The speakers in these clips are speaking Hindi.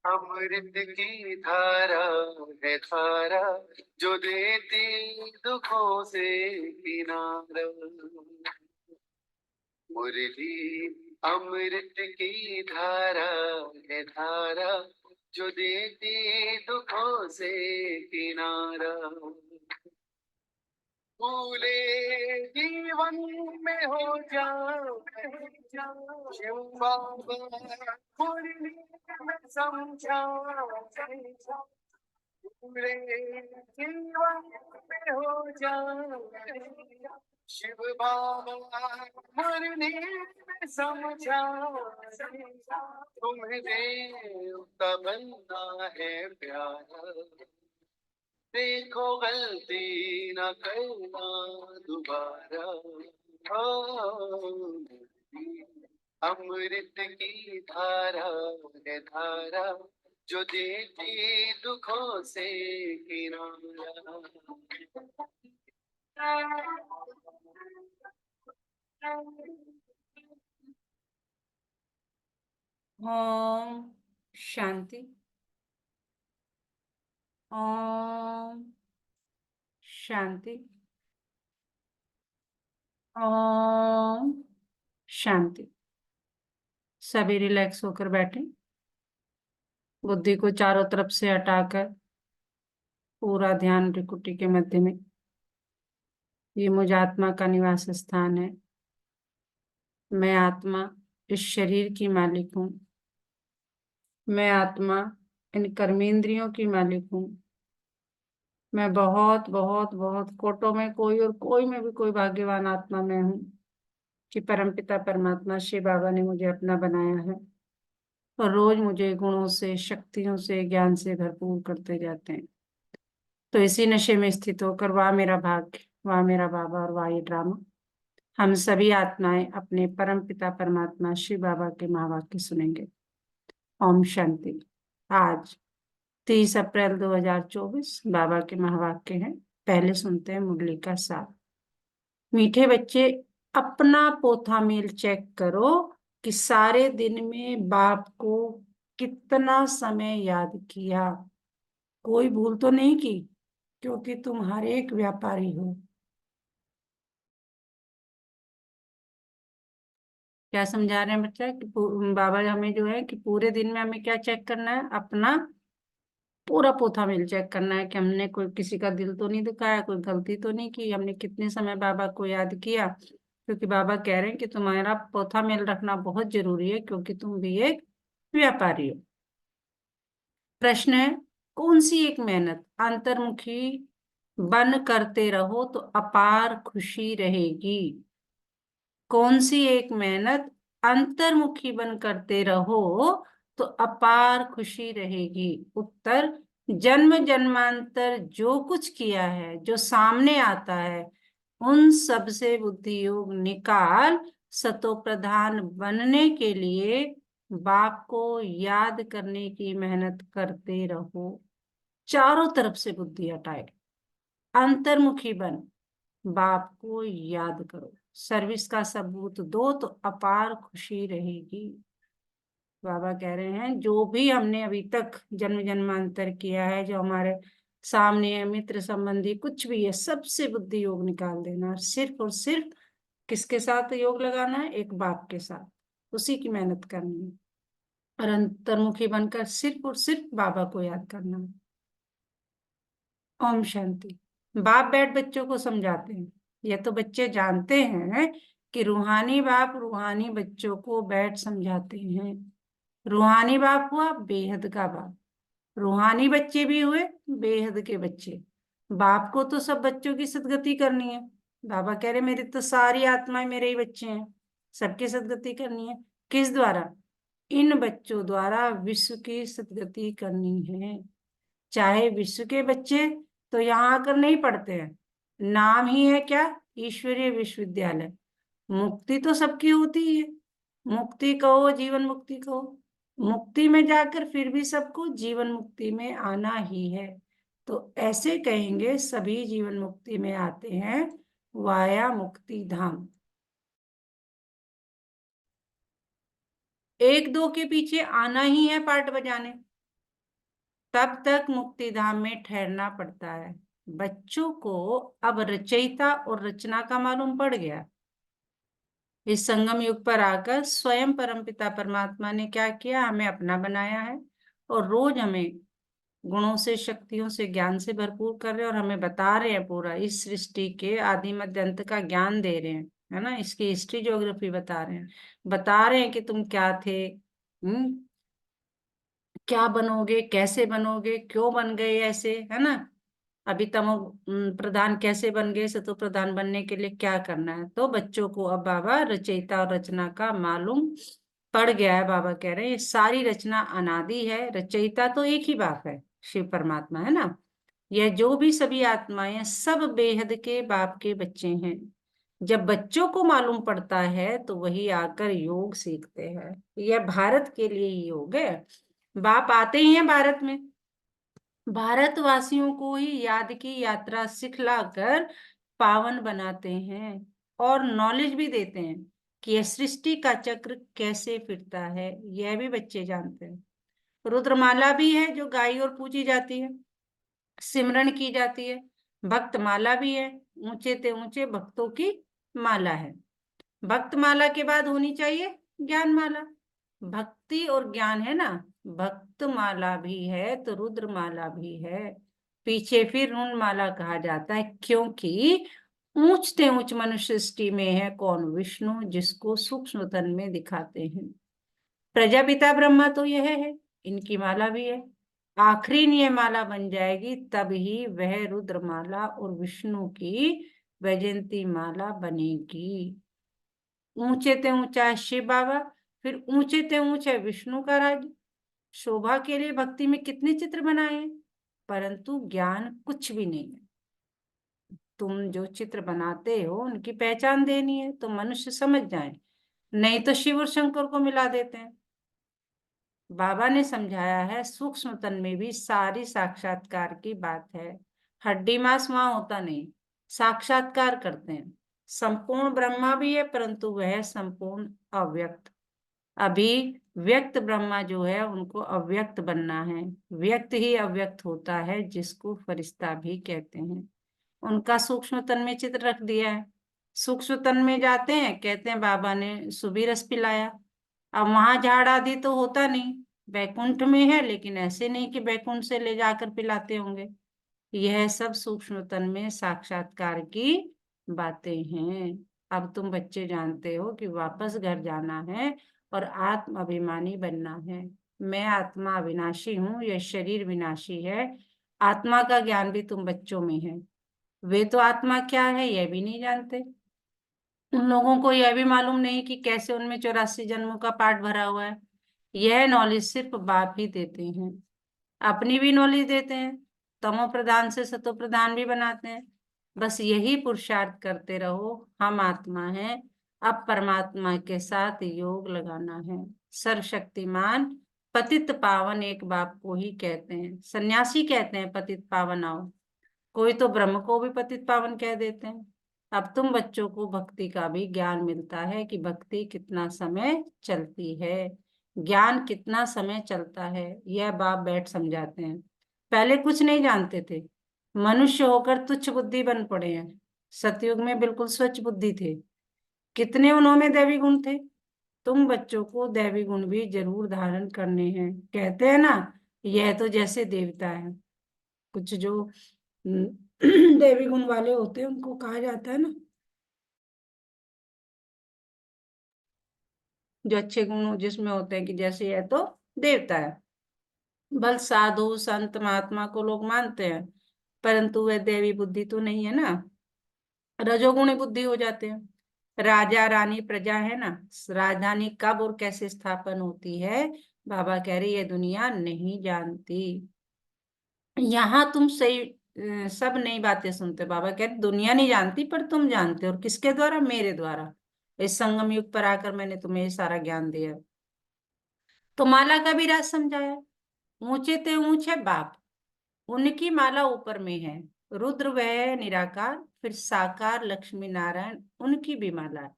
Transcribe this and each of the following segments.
अमृत की धारा है धारा, जो देती दुखों से किनारा। मुरली अमृत की धारा है धारा, जो देती दुखों से किनारा। भूले जीवन में हो जाओ शिव बाबा, मुरली में समझाओ। भूले जीवन में हो जाओ शिव बाबा, मुरली में समझाओ। तुम्हें देव का बनना है प्यारा, देखो गलती न करना दोबारा। अमृत की धारा है धारा, जो देती दुखों से किनारा। ओम शांति। ओम शांति। ओम शांति। सभी रिलैक्स होकर बैठे, बुद्धि को चारों तरफ से हटाकर पूरा ध्यान त्रिकुटी के मध्य में। ये मुझ आत्मा का निवास स्थान है। मैं आत्मा इस शरीर की मालिक हूँ। मैं आत्मा इन कर्मेंद्रियों की मालिक हूँ। मैं बहुत बहुत बहुत कोटों में कोई और कोई में भी कोई भाग्यवान आत्मा में हूँ कि परमपिता परमात्मा शिव बाबा ने मुझे अपना बनाया है और रोज मुझे गुणों से, शक्तियों से, ज्ञान से भरपूर करते जाते हैं। तो इसी नशे में स्थित होकर वाह मेरा भाग्य, वाह मेरा बाबा और वाह ये ड्रामा, हम सभी आत्माएं अपने परमपिता परमात्मा शिव बाबा के महावाक्य सुनेंगे। ओम शांति। आज 30 अप्रैल 2024 बाबा के महावाक्य हैं। पहले सुनते हैं मुरली का सार। मीठे बच्चे, अपना पोथा मेल चेक करो कि सारे दिन में बाप को कितना समय याद किया। कोई भूल तो नहीं की, क्योंकि तुम हर एक व्यापारी हो। क्या समझा रहे हैं बच्चा कि बाबा हमें जो है कि पूरे दिन में हमें क्या चेक करना है? अपना पूरा पोथा मेल चेक करना है कि हमने कोई किसी का दिल तो नहीं दुखाया, कोई गलती तो नहीं की, हमने कितने समय बाबा को याद किया। क्योंकि बाबा कह रहे हैं कि तुम्हारा पोथा मेल रखना बहुत जरूरी है, क्योंकि तुम भी एक व्यापारी हो। प्रश्न है, कौन सी एक मेहनत अंतर्मुखी बन करते रहो तो अपार खुशी रहेगी? कौन सी एक मेहनत अंतर्मुखी बन करते रहो तो अपार खुशी रहेगी? उत्तर, जन्म जन्मांतर जो कुछ किया है, जो सामने आता है, उन सब से बुद्धि योग निकाल सतो प्रधान बनने के लिए बाप को याद करने की मेहनत करते रहो। चारों तरफ से बुद्धि हटाए, अंतर्मुखी बन, बाप को याद करो, सर्विस का सबूत दो तो अपार खुशी रहेगी। बाबा कह रहे हैं जो भी हमने अभी तक जन्म जन्मांतर किया है, जो हमारे सामने है, मित्र संबंधी कुछ भी है, सबसे बुद्धि योग निकाल देना और सिर्फ किसके साथ योग लगाना है? एक बाप के साथ, उसी की मेहनत करनी है और अंतर्मुखी बनकर सिर्फ और सिर्फ बाबा को याद करना है। ओम शांति। बाप बैठ बच्चों को समझाते हैं। ये तो बच्चे जानते हैं कि रूहानी बाप रूहानी बच्चों को बैठ समझाते हैं। रूहानी बाप हुआ बेहद का बाप, रूहानी बच्चे भी हुए बेहद के बच्चे। बाप को तो सब बच्चों की सदगति करनी है। बाबा कह रहे मेरी तो सारी आत्माएं मेरे ही बच्चे हैं, सबकी सदगति करनी है। किस द्वारा? इन बच्चों द्वारा विश्व की सदगति करनी है। चाहे विश्व के बच्चे तो यहाँ आकर नहीं पढ़ते हैं, नाम ही है क्या? ईश्वरीय विश्वविद्यालय। मुक्ति तो सबकी होती है, मुक्ति कहो जीवन मुक्ति कहो, मुक्ति में जाकर फिर भी सबको जीवन मुक्ति में आना ही है। तो ऐसे कहेंगे सभी जीवन मुक्ति में आते हैं वाया मुक्ति धाम। एक दो के पीछे आना ही है पार्ट बजाने, तब तक मुक्तिधाम में ठहरना पड़ता है। बच्चों को अब रचयिता और रचना का मालूम पड़ गया। इस संगम युग पर आकर स्वयं परमपिता परमात्मा ने क्या किया, हमें अपना बनाया है और रोज हमें गुणों से, शक्तियों से, ज्ञान से भरपूर कर रहे हैं और हमें बता रहे हैं पूरा इस सृष्टि के आदि मध्य अंत का ज्ञान दे रहे हैं, है ना। इसकी हिस्ट्री ज्योग्राफी बता रहे हैं कि तुम क्या थे, क्या बनोगे, कैसे बनोगे, क्यों बन गए ऐसे, है ना। अभी तमो प्रधान कैसे बन गए, सतो प्रधान बनने के लिए क्या करना है। तो बच्चों को अब बाबा रचयिता और रचना का मालूम पड़ गया है। बाबा कह रहे हैं ये सारी रचना अनादि है, रचयिता तो एक ही बाप है, शिव परमात्मा, है ना। यह जो भी सभी आत्माएं सब बेहद के बाप के बच्चे हैं। जब बच्चों को मालूम पड़ता है तो वही आकर योग सीखते हैं। यह भारत के लिए ही योग है। बाप आते ही हैं भारत में, भारतवासियों को ही याद की यात्रा सिखलाकर पावन बनाते हैं और नॉलेज भी देते हैं कि यह सृष्टि का चक्र कैसे फिरता है, यह भी बच्चे जानते हैं। रुद्रमाला भी है जो गाई और पूजी जाती है, सिमरन की जाती है। भक्त माला भी है, ऊंचे ते ऊंचे भक्तों की माला है। भक्त माला के बाद होनी चाहिए ज्ञान माला। भक्ति और ज्ञान है ना, भक्त माला भी है तो रुद्र माला भी है। पीछे फिर ऋण माला कहा जाता है क्योंकि ऊंचते ऊंच मनुष्य सृष्टि में है कौन, विष्णु, जिसको सूक्ष्म तन में दिखाते हैं। प्रजापिता ब्रह्मा तो यह है, इनकी माला भी है। आखिरी ये माला बन जाएगी तब ही वह रुद्र माला और विष्णु की वैजयंती माला बनेगी। ऊंचे ते ऊंचा है शिव बाबा, फिर ऊंचे ते ऊंचे विष्णु का राज्य। शोभा के लिए भक्ति में कितने चित्र बनाए हैं, परंतु ज्ञान कुछ भी नहीं है। तुम जो चित्र बनाते हो उनकी पहचान देनी है तो मनुष्य समझ जाए, नहीं तो शिव और शंकर को मिला देते हैं। बाबा ने समझाया है सूक्ष्म तन में भी सारी साक्षात्कार की बात है। हड्डी मांस वहां होता नहीं, साक्षात्कार करते हैं। संपूर्ण ब्रह्मा भी है परंतु वह संपूर्ण अव्यक्त। अभी व्यक्त ब्रह्मा जो है उनको अव्यक्त बनना है। व्यक्त ही अव्यक्त होता है जिसको फरिश्ता भी कहते हैं। उनका सूक्ष्म तन में चित्र रख दिया है। सूक्ष्म तन में जाते हैं, कहते हैं बाबा ने सुबी रस पिलाया। अब वहां झाड़ आदि तो होता नहीं, बैकुंठ में है, लेकिन ऐसे नहीं कि बैकुंठ से ले जाकर पिलाते होंगे। यह सब सूक्ष्म तन में साक्षात्कार की बातें हैं। अब तुम बच्चे जानते हो कि वापस घर जाना है और आत्म अभिमानी बनना है। मैं आत्मा अविनाशी हूँ, यह शरीर विनाशी है। आत्मा का ज्ञान भी तुम बच्चों में है। वे तो आत्मा क्या है यह भी नहीं जानते। उन लोगों को यह भी मालूम नहीं कि कैसे उनमें 84 जन्मों का पाठ भरा हुआ है। यह नॉलेज सिर्फ बाप ही देते हैं। अपनी भी नॉलेज देते हैं, तमो प्रधान से सतो प्रधान भी बनाते हैं। बस यही पुरुषार्थ करते रहो, हम आत्मा हैं, अब परमात्मा के साथ योग लगाना है। सर्वशक्तिमान पतित पावन एक बाप को ही कहते हैं। सन्यासी कहते हैं पतित पावन आओ, कोई तो ब्रह्म को भी पतित पावन कह देते हैं। अब तुम बच्चों को भक्ति का भी ज्ञान मिलता है कि भक्ति कितना समय चलती है, ज्ञान कितना समय चलता है, यह बाप बैठ समझाते हैं। पहले कुछ नहीं जानते थे, मनुष्य होकर तुच्छ बुद्धि बन पड़े हैं। सतयुग में बिल्कुल स्वच्छ बुद्धि थे, कितने उन्होंने दैवी गुण थे। तुम बच्चों को दैवी गुण भी जरूर धारण करने हैं। कहते हैं ना, यह तो जैसे देवता है। कुछ जो देवी गुण वाले होते हैं उनको कहा जाता है ना, जो अच्छे गुण जिसमें होते हैं कि जैसे यह तो देवता है। बल साधु संत महात्मा को लोग मानते हैं परंतु वह देवी बुद्धि तो नहीं है ना, रजोगुणी बुद्धि हो जाते हैं। राजा रानी प्रजा है ना, राजधानी कब और कैसे स्थापन होती है बाबा कह रहे ये दुनिया नहीं जानती। यहाँ तुम सही सब नई बातें सुनते हो। बाबा कह रहे दुनिया नहीं जानती पर तुम जानते हो, और किसके द्वारा, मेरे द्वारा। इस संगम युग पर आकर मैंने तुम्हें ये सारा ज्ञान दिया। तो माला का भी राज समझाया। ऊंचे ते ऊंचे बाप, उनकी माला ऊपर में है। रुद्र वह निराकार, फिर साकार लक्ष्मी नारायण, उनकी भी माला है।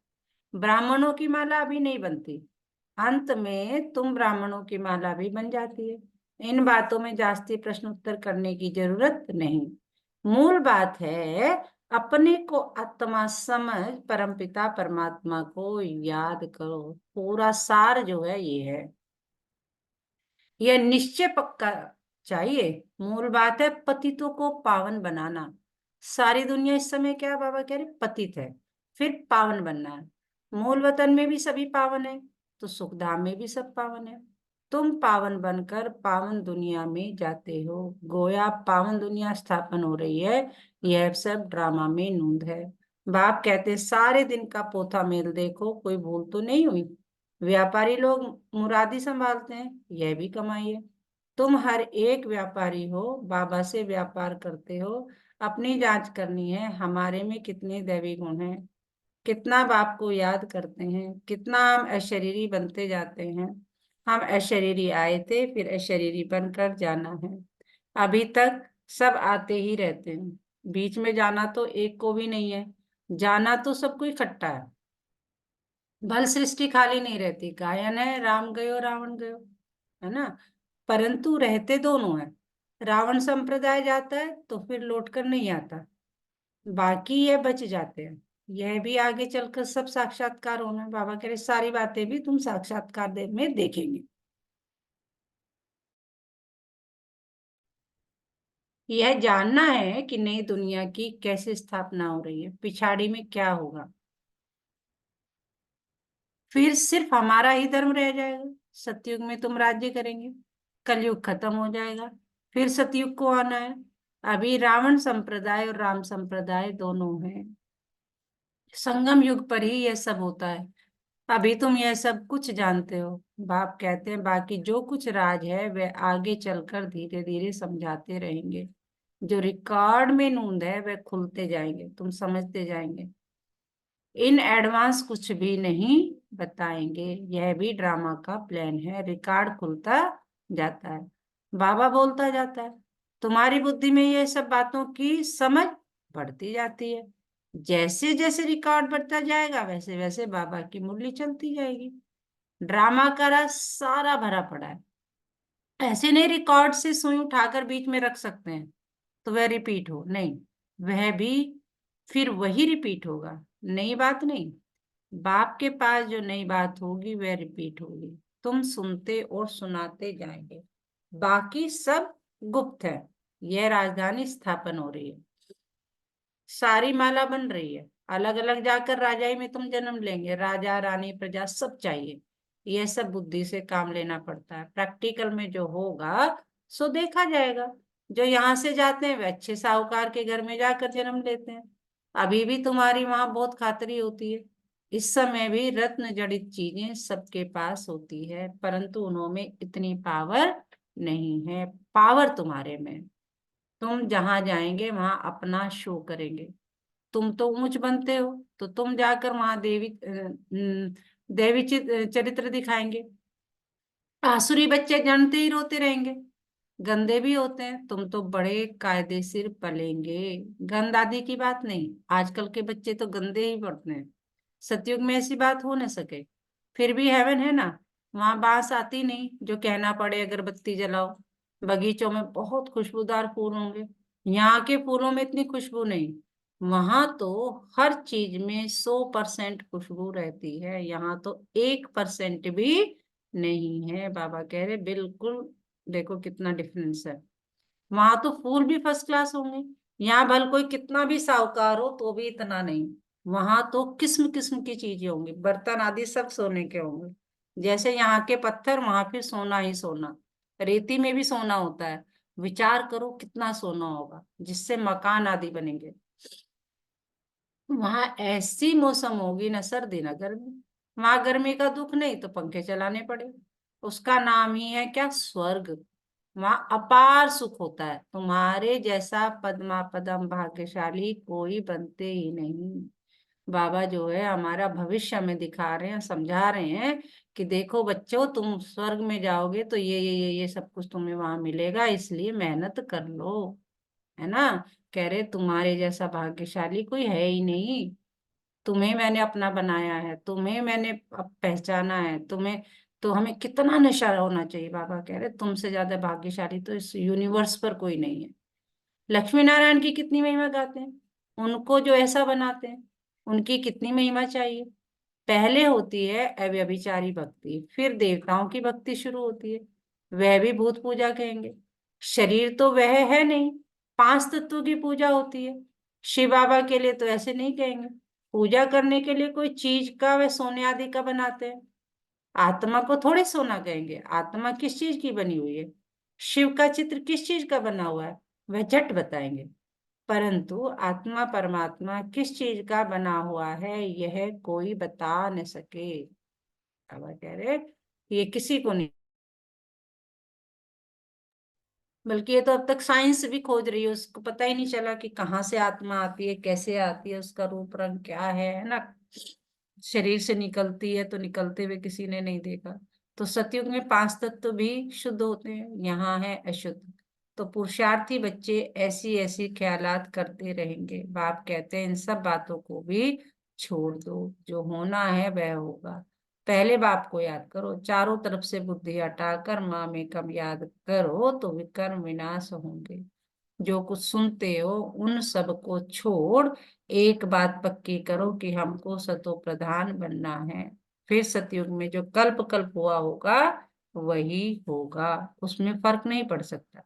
ब्राह्मणों की माला अभी नहीं बनती, अंत में तुम ब्राह्मणों की माला भी बन जाती है। इन बातों में जास्ती प्रश्न उत्तर करने की जरूरत नहीं। मूल बात है अपने को आत्मा समझ परमपिता परमात्मा को याद करो। पूरा सार जो है ये है, यह निश्चय पक्का चाहिए। मूल बात है पतितों को पावन बनाना। सारी दुनिया इस समय क्या है, बाबा कह रहे पतित है, फिर पावन बनना है। मूल वतन में भी सभी पावन है, तो सुखधाम में भी सब पावन है। तुम पावन बनकर पावन दुनिया में जाते हो। गोया पावन दुनिया स्थापन हो रही है, यह सब ड्रामा में नूंद है। बाप कहते सारे दिन का पोथा मेल देखो, कोई भूल तो नहीं हुई। व्यापारी लोग मुरादी संभालते हैं, यह भी कमाई है। तुम हर एक व्यापारी हो, बाबा से व्यापार करते हो। अपनी जांच करनी है, हमारे में कितने दैवी गुण हैं, कितना बाप को याद करते हैं, कितना हम अशरीरी बनते जाते हैं। हम अशरीरी आए थे, फिर अशरीरी बनकर जाना है। अभी तक सब आते ही रहते हैं, बीच में जाना तो एक को भी नहीं है। जाना तो सबको इकट्ठा है। भल सृष्टि खाली नहीं रहती, गायन है राम गयो रावण गयो, है ना। परंतु रहते दोनों हैं। रावण संप्रदाय जाता है तो फिर लौट कर नहीं आता, बाकी ये बच जाते हैं। यह भी आगे चलकर सब साक्षात्कार होना है। बाबा कह रहे सारी बातें भी तुम साक्षात्कार में देखेंगे। यह जानना है कि नई दुनिया की कैसे स्थापना हो रही है, पिछाड़ी में क्या होगा। फिर सिर्फ हमारा ही धर्म रह जाएगा। सतयुग में तुम राज्य करेंगे, कलयुग खत्म हो जाएगा, फिर सतयुग को आना है। अभी रावण संप्रदाय और राम संप्रदाय दोनों हैं। संगम युग पर ही यह सब होता है। अभी तुम यह सब कुछ जानते हो। बाप कहते हैं बाकी जो कुछ राज है वह आगे चलकर धीरे धीरे समझाते रहेंगे। जो रिकॉर्ड में नूंद है वह खुलते जाएंगे, तुम समझते जाएंगे। इन एडवांस कुछ भी नहीं बताएंगे, यह भी ड्रामा का प्लान है। रिकॉर्ड खुलता जाता है, बाबा बोलता जाता है, तुम्हारी बुद्धि में ये सब बातों की समझ बढ़ती जाती है। जैसे जैसे रिकॉर्ड बढ़ता जाएगा वैसे वैसे बाबा की मुरली चलती जाएगी। ड्रामा का रस सारा भरा पड़ा है। ऐसे नहीं रिकॉर्ड से सुई उठाकर बीच में रख सकते हैं तो वह रिपीट हो, नहीं, वह भी फिर वही रिपीट होगा, नई बात नहीं। बाप के पास जो नई बात होगी वह रिपीट होगी, तुम सुनते और सुनाते जाएंगे। बाकी सब गुप्त है। यह राजधानी स्थापन हो रही है, सारी माला बन रही है। अलग अलग जाकर राजाई में तुम जन्म लेंगे, राजा रानी प्रजा सब चाहिए। यह सब बुद्धि से काम लेना पड़ता है। प्रैक्टिकल में जो होगा सो देखा जाएगा। जो यहाँ से जाते हैं वे अच्छे साहूकार के घर में जाकर जन्म लेते हैं। अभी भी तुम्हारी वहां बहुत खातरी होती है। इस समय भी रत्न जड़ित चीजें सबके पास होती है, परंतु उन्होंने इतनी पावर नहीं है। पावर तुम्हारे में। तुम जहां जाएंगे वहां अपना शो करेंगे। तुम तो ऊंच बनते हो तो तुम जाकर वहां देवी चरित्र दिखाएंगे। आसुरी बच्चे जानते ही रोते रहेंगे, गंदे भी होते हैं। तुम तो बड़े कायदे सिर पलेंगे। गंद आदि की बात नहीं, आजकल के बच्चे तो गंदे ही पड़ते हैं। सतयुग में ऐसी बात हो न सके। फिर भी हेवन है ना, वहां बांस आती नहीं जो कहना पड़े अगरबत्ती जलाओ। बगीचों में बहुत खुशबूदार फूल होंगे, यहाँ के फूलों में इतनी खुशबू नहीं। वहां तो हर चीज में 100% खुशबू रहती है, यहाँ तो 1% भी नहीं है। बाबा कह रहे बिल्कुल, देखो कितना डिफरेंस है। वहां तो फूल भी फर्स्ट क्लास होंगे, यहाँ भल कोई कितना भी साहूकार हो तो भी इतना नहीं। वहां तो किस्म किस्म की चीजें होंगी, बर्तन आदि सब सोने के होंगे। जैसे यहाँ के पत्थर वहां फिर सोना ही सोना। रेती में भी सोना होता है। विचार करो कितना सोना होगा जिससे मकान आदि बनेंगे। वहां ऐसी मौसम होगी ना सर्दी ना गर्मी। वहां गर्मी का दुख नहीं तो पंखे चलाने पड़े। उसका नाम ही है क्या, स्वर्ग। वहां अपार सुख होता है, तुम्हारे जैसा पद्मा पदम भाग्यशाली कोई बनते ही नहीं। बाबा जो है हमारा भविष्य में दिखा रहे हैं, समझा रहे हैं कि देखो बच्चों तुम स्वर्ग में जाओगे तो ये सब कुछ तुम्हें वहां मिलेगा, इसलिए मेहनत कर लो, है ना। कह रहे तुम्हारे जैसा भाग्यशाली कोई है ही नहीं। तुम्हें मैंने अपना बनाया है, तुम्हें मैंने अब पहचाना है, तुम्हें तो हमें कितना नशा होना चाहिए। बाबा कह रहे तुमसे ज्यादा भाग्यशाली तो इस यूनिवर्स पर कोई नहीं है। लक्ष्मी नारायण की कितनी महिमा गाते हैं, उनको जो ऐसा बनाते हैं उनकी कितनी महिमा चाहिए। पहले होती है अव्यभिचारी भक्ति, फिर देवताओं की भक्ति शुरू होती है, वह भी भूत पूजा कहेंगे। शरीर तो वह है नहीं, पांच तत्वों की पूजा होती है। शिव बाबा के लिए तो ऐसे नहीं कहेंगे, पूजा करने के लिए कोई चीज का वे सोने आदि का बनाते हैं। आत्मा को थोड़े सोना कहेंगे, आत्मा किस चीज की बनी हुई है, शिव का चित्र किस चीज का बना हुआ है वह झट बताएंगे। परंतु आत्मा परमात्मा किस चीज का बना हुआ है यह कोई बता न सके। बाबा कह रहे ये किसी को नहीं, बल्कि ये तो अब तक साइंस भी खोज रही है, उसको पता ही नहीं चला कि कहाँ से आत्मा आती है, कैसे आती है, उसका रूप रंग क्या है ना। शरीर से निकलती है तो निकलते हुए किसी ने नहीं देखा। तो सतयुग में पांच तत्व भी शुद्ध होते हैं, यहाँ है अशुद्ध। तो पुरुषार्थी बच्चे ऐसी ऐसी ख्यालात करते रहेंगे। बाप कहते हैं इन सब बातों को भी छोड़ दो, जो होना है वह होगा। पहले बाप को याद करो, चारों तरफ से बुद्धि हटाकर माँ में कम याद करो तो विकर्म विनाश होंगे। जो कुछ सुनते हो उन सब को छोड़ एक बात पक्की करो कि हमको सतो प्रधान बनना है। फिर सतयुग में जो कल्प कल्प हुआ होगा वही होगा, उसमें फर्क नहीं पड़ सकता।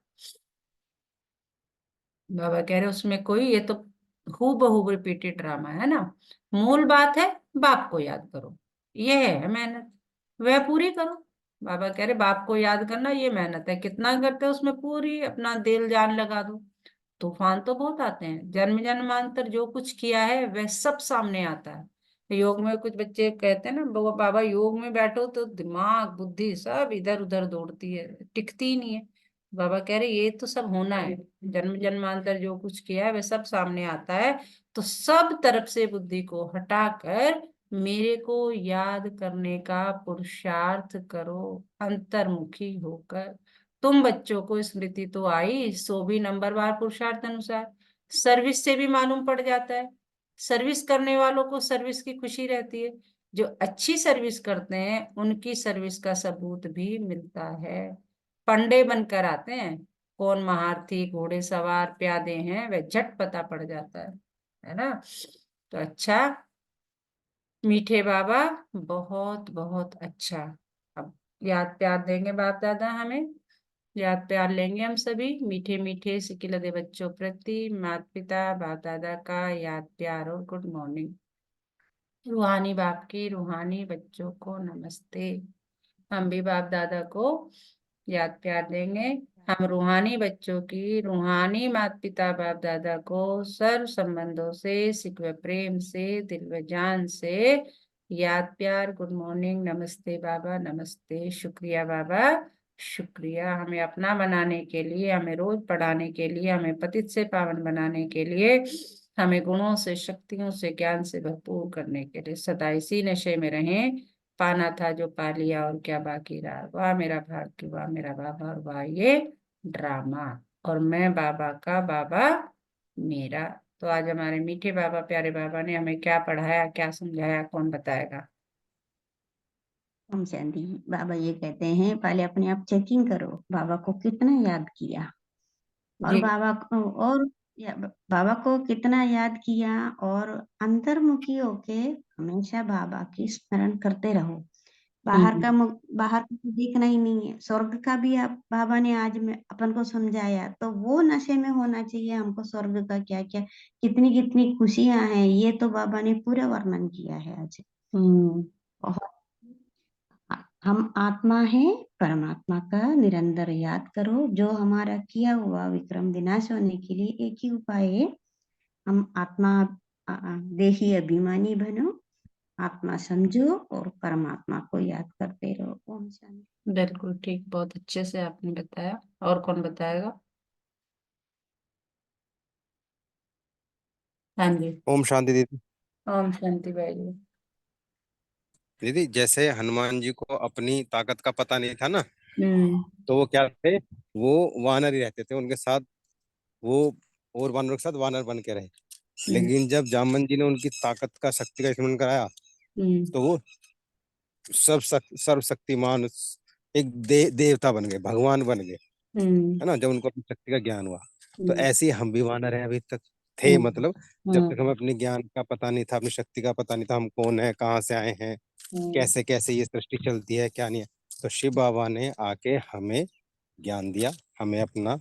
बाबा कह रहे उसमें कोई, ये तो हूबहू रिपीटेड ड्रामा है ना। मूल बात है बाप को याद करो, ये है मेहनत, वह पूरी करो। बाबा कह रहे बाप को याद करना ये मेहनत है, कितना करते हो उसमें पूरी अपना दिल जान लगा दो। तूफान तो बहुत आते हैं, जन्म जन्मांतर जो कुछ किया है वह सब सामने आता है। योग में कुछ बच्चे कहते हैं ना बाबा योग में बैठो तो दिमाग बुद्धि सब इधर उधर दौड़ती है, टिकती ही नहीं है। बाबा कह रहे ये तो सब होना है, जन्म जन्मांतर जो कुछ किया है वह सब सामने आता है। तो सब तरफ से बुद्धि को हटाकर मेरे को याद करने का पुरुषार्थ करो, अंतर्मुखी होकर। तुम बच्चों को स्मृति तो आई, सो भी नंबरवार पुरुषार्थ अनुसार। सर्विस से भी मालूम पड़ जाता है, सर्विस करने वालों को सर्विस की खुशी रहती है। जो अच्छी सर्विस करते हैं उनकी सर्विस का सबूत भी मिलता है। पंडे बनकर आते हैं, कौन महारथी घोड़े सवार प्यादे हैं वह झट पता पड़ जाता है ना। तो अच्छा मीठे बाबा, बहुत बहुत अच्छा। अब याद प्यार देंगे बाप दादा हमें, याद प्यार लेंगे हम सभी मीठे मीठे सिकिलदे बच्चों प्रति माता पिता बाप दादा का याद प्यार और गुड मॉर्निंग। रूहानी बाप की रूहानी बच्चों को नमस्ते। हम भी बाप दादा को याद प्यार देंगे। हम रूहानी बच्चों की रूहानी माता पिता बाप दादा को सर्व संबंधों से सिकवे प्रेम से दिल व जान से याद प्यार गुड मॉर्निंग नमस्ते बाबा नमस्ते। शुक्रिया बाबा, शुक्रिया हमें अपना बनाने के लिए, हमें रोज पढ़ाने के लिए, हमें पतित से पावन बनाने के लिए, हमें गुणों से शक्तियों से ज्ञान से भरपूर करने के लिए। सदा इसी नशे में रहें, पाना था जो पा लिया और क्या बाकी रहा, वाह मेरा भाग्य वाह मेरा बाबा और वाह ये ड्रामा, और मैं बाबा का बाबा मेरा। तो आज हमारे मीठे बाबा प्यारे बाबा ने हमें क्या पढ़ाया क्या समझाया, कौन बताएगा। हम शांति बाबा ये कहते हैं पहले अपने आप चेकिंग करो, बाबा को कितना याद किया और जी बाबा को कितना याद किया, और अंतर्मुखी होके हमेशा बाबा की स्मरण करते रहो। हम्म बाहर का तो देखना ही नहीं है, स्वर्ग का भी आप बाबा ने आज में अपन को समझाया, तो वो नशे में होना चाहिए हमको। स्वर्ग का क्या क्या कितनी कितनी खुशियां हैं, ये तो बाबा ने पूरा वर्णन किया है आज। हम्म बहुत हम आत्मा है, परमात्मा का निरंतर याद करो। जो हमारा किया हुआ विक्रम विनाश होने के लिए एक ही उपाय है, हम आत्मा देही अभिमानी बनो, आत्मा समझो और परमात्मा को याद करते रहो। ओम शांति। बिल्कुल ठीक, बहुत अच्छे से आपने बताया। और कौन बताएगा। हाँ जी। ओम शांति दीदी। ओम शांति भाई जी। दीदी जैसे हनुमान जी को अपनी ताकत का पता नहीं था ना, हम्म तो वो क्या थे, वो वानर ही रहते थे उनके साथ, वो और वानरों के साथ वानर बन के रहे। हम्म लेकिन जब जामन जी ने उनकी ताकत का शक्ति का स्मरण कराया हम्म तो वो सर्वशक्तिमान एक देवता बन गए, भगवान बन गए, है ना, जब उनको अपनी शक्ति का ज्ञान हुआ। तो ऐसे ही हम भी वानर हैं, अभी तक थे, मतलब जब तक हमें अपने ज्ञान का पता नहीं था, अपनी शक्ति का पता नहीं था, हम कौन है, कहाँ से आए हैं, कैसे कैसे ये सृष्टि चलती है, क्या नहीं है। तो शिव बाबा ने आके हमें ज्ञान दिया, हमें अपना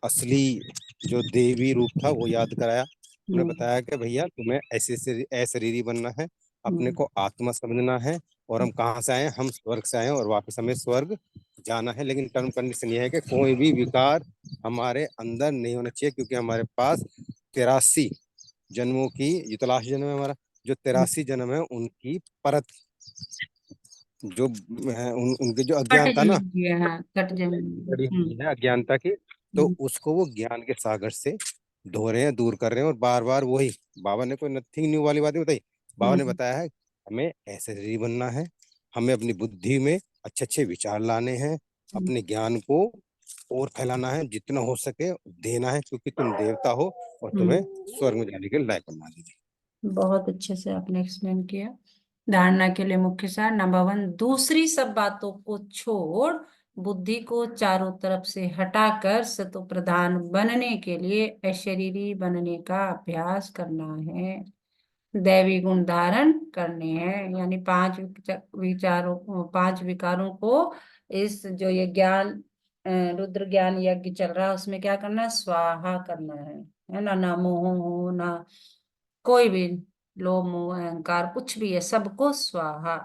असली जो देवी रूप था वो याद कराया। उन्हें बताया कि भैया तुम्हें ऐसे अशरीरी बनना है, अपने को आत्मा समझना है, और हम कहाँ से आए हैं, हम स्वर्ग से आए हैं, और वापस हमें स्वर्ग जाना है। लेकिन टर्म कंडीशन ये है कि कोई भी विकार हमारे अंदर नहीं होना चाहिए, क्योंकि हमारे पास 83 जन्मों की, ये तो लास्ट जन्म है हमारा, जो 83 जन्म है उनकी परत, जो है, उनके जो कट अज्ञानता ना जमी है, हाँ कट जमी बड़ी हुई है अज्ञानता की, तो उसको वो ज्ञान के सागर से धो रहे हैं, दूर कर रहे हैं। और बार बार वही, बाबा ने कोई नथिंग न्यू वाली बात नहीं बताई। बाबा ने बताया है हमें ऐसे ही बनना है, हमें अपनी बुद्धि में अच्छे अच्छे विचार लाने हैं, अपने ज्ञान को और फैलाना है, जितना हो सके देना है, क्योंकि तुम देवता हो और तुम्हें स्वर्ग में जाने के लायक बनना है। बहुत अच्छे से आपने एक्सप्लेन किया। धारणा के लिए मुख्य सार नंबर 1, दूसरी सब बातों को छोड़ बुद्धि को चारों तरफ से हटाकर सतो प्रधान बनने के लिए अशरीरी बनने का अभ्यास करना है, दैवी गुण धारण करने हैं। यानी 5 विचारों, 5 विकारों को, इस जो ये ज्ञान रुद्र ज्ञान यज्ञ चल रहा है उसमें क्या करना है, स्वाहा करना है ना। ना मोह हो, ना कोई भी लोभ मोह अहंकार कुछ भी है, सबको स्वाहा।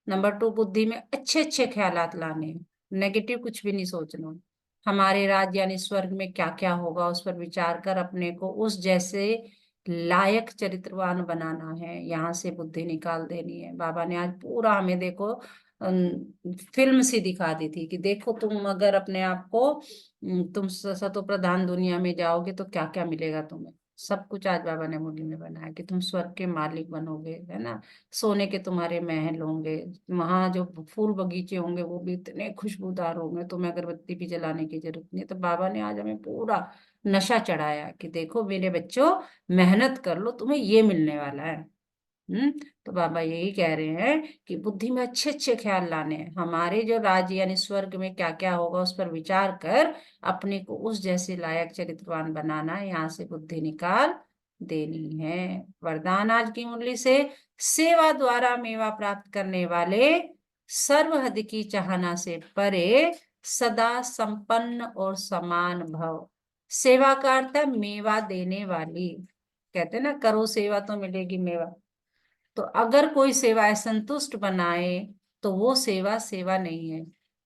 नंबर 2, बुद्धि में अच्छे अच्छे ख्यालात लाने, नेगेटिव कुछ भी नहीं सोचना। हमारे राज्य यानी स्वर्ग में क्या क्या होगा उस पर विचार कर अपने को उस जैसे लायक चरित्रवान बनाना है, यहाँ से बुद्धि निकाल देनी है। बाबा ने आज पूरा हमें देखो फिल्म सी दिखा दी थी कि देखो तुम अगर अपने आप को तुम सतो प्रधान दुनिया में जाओगे तो क्या क्या मिलेगा तुम्हें। सब कुछ आज बाबा ने मुरली में बनाया कि तुम स्वर्ग के मालिक बनोगे, है ना। सोने के तुम्हारे महल होंगे, वहां जो फूल बगीचे होंगे वो भी इतने खुशबूदार होंगे, तुम्हें अगरबत्ती भी जलाने की जरूरत नहीं। तो बाबा ने आज हमें पूरा नशा चढ़ाया कि देखो मेरे बच्चों, मेहनत कर लो, तुम्हें ये मिलने वाला है। तो बाबा यही कह रहे हैं कि बुद्धि में अच्छे अच्छे ख्याल लाने हैं, हमारे जो राज्य यानी स्वर्ग में क्या क्या होगा उस पर विचार कर अपने को उस जैसे लायक चरित्रवान बनाना है, यहाँ से बुद्धि निकाल देनी है। वरदान आज की मुरली से, सेवा द्वारा मेवा प्राप्त करने वाले सर्वहद की चाहना से परे सदा संपन्न और समान भव। सेवा का अर्थ है मेवा देने वाली, कहते हैं ना करो सेवा तो मिलेगी मेवा। तो अगर कोई सेवाएं संतुष्ट बनाए तो वो सेवा सेवा नहीं है।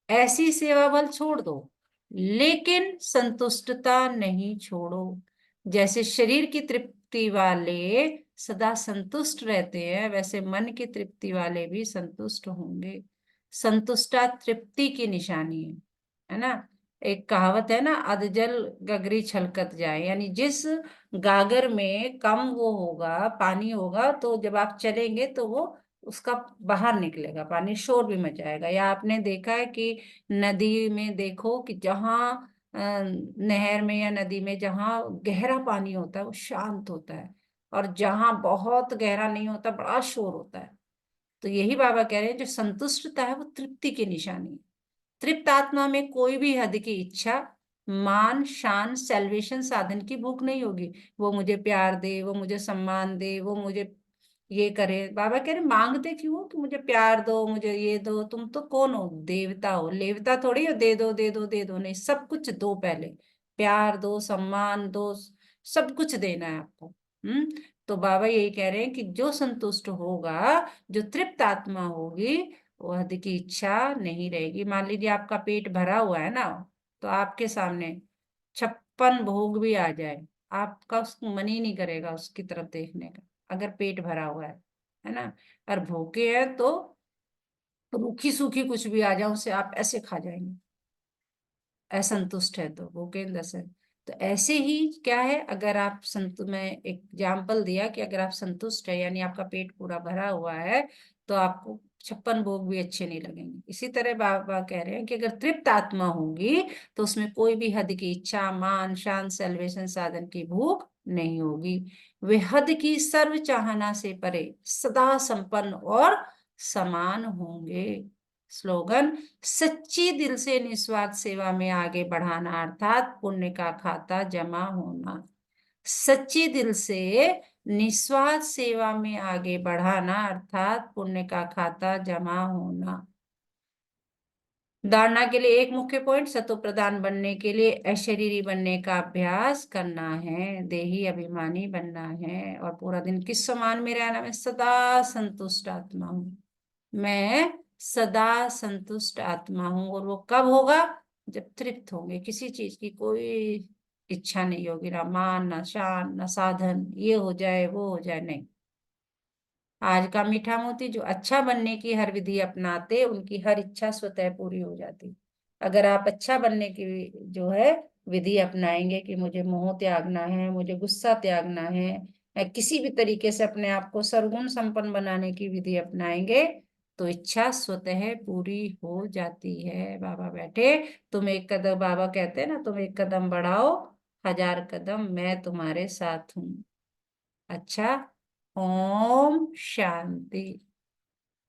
ऐसी सेवा बल छोड़ दो लेकिन संतुष्टता नहीं छोड़ो। जैसे शरीर की तृप्ति वाले सदा संतुष्ट रहते हैं, वैसे मन की तृप्ति वाले भी संतुष्ट होंगे। संतुष्टा तृप्ति की निशानी है ना। एक कहावत है ना, अधजल गगरी छलकत जाए, यानी जिस गागर में कम वो होगा, पानी होगा, तो जब आप चलेंगे तो वो उसका बाहर निकलेगा पानी, शोर भी मचाएगा। या आपने देखा है कि नदी में देखो कि जहाँ नहर में या नदी में जहाँ गहरा पानी होता है वो शांत होता है, और जहाँ बहुत गहरा नहीं होता बड़ा शोर होता है। तो यही बाबा कह रहे हैं जो संतुष्टता है वो तृप्ति की निशानी है। तृप्त आत्मा में कोई भी हद की इच्छा, मान शान सेल्वेशन साधन की भूख नहीं होगी। वो मुझे प्यार दे, वो मुझे सम्मान दे, वो मुझे ये करे। बाबा कह रहे मांगते क्यों हो कि मुझे प्यार दो, मुझे ये दो। तुम तो कौन हो, देवता हो, लेवता थोड़ी हो, दे दो दे दो दे दो, नहीं, सब कुछ दो। पहले प्यार दो, सम्मान दो, सब कुछ देना है आपको। तो बाबा यही कह रहे हैं कि जो संतुष्ट होगा, जो तृप्त आत्मा होगी, वो हद की इच्छा नहीं रहेगी। मान लीजिए आपका पेट भरा हुआ है ना, तो आपके सामने 56 भोग भी आ जाए, आपका मन ही नहीं करेगा उसकी तरफ देखने का, अगर पेट भरा हुआ है ना। और भूखे हैं तो रूखी सूखी कुछ भी आ जाए उसे आप ऐसे खा जाएंगे, असंतुष्ट है तो भूखे दस है। तो ऐसे ही क्या है, अगर आप मैं एग्जाम्पल दिया कि अगर आप संतुष्ट है यानी आपका पेट पूरा भरा हुआ है, तो आपको 56 भोग भी अच्छे नहीं लगेंगे। इसी तरह बाबा कह रहे हैं कि अगर तृप्त आत्मा होगी तो उसमें कोई भी हद की इच्छा, मान शान सेल्वेशन साधन की भूख नहीं होगी। वे हद की सर्व चाहना से परे सदा संपन्न और समान होंगे। स्लोगन, सच्ची दिल से निस्वार्थ सेवा में आगे बढ़ाना अर्थात पुण्य का खाता जमा होना। सच्ची दिल से निस्वार्थ सेवा में आगे बढ़ाना अर्थात पुण्य का खाता जमा होना। धारणा के लिए एक मुख्य पॉइंट, सतो प्रधान बनने के लिए अशरीरी बनने का अभ्यास करना है, देही अभिमानी बनना है और पूरा दिन किस समान में रहना, मैं सदा संतुष्ट आत्मा हूँ, मैं सदा संतुष्ट आत्मा हूँ। और वो कब होगा, जब तृप्त होंगे, किसी चीज की कोई इच्छा नहीं होगी, ना मान ना शान ना साधन, ये हो जाए वो हो जाए, नहीं। आज का मीठा मोती जो अच्छा बनने की हर विधि अपनाते, उनकी हर इच्छा स्वतः पूरी हो जाती। अगर आप अच्छा बनने की जो है विधि अपनाएंगे कि मुझे मोह त्यागना है, मुझे गुस्सा त्यागना है, या किसी भी तरीके से अपने आप को सर्वगुण संपन्न बनाने की विधि अपनाएंगे, तो इच्छा स्वतः पूरी हो जाती है। बाबा बैठे, तुम एक कदम, बाबा कहते हैं ना, तुम एक कदम बढ़ाओ, 1000 कदम मैं तुम्हारे साथ हूँ। अच्छा, ओम शांति।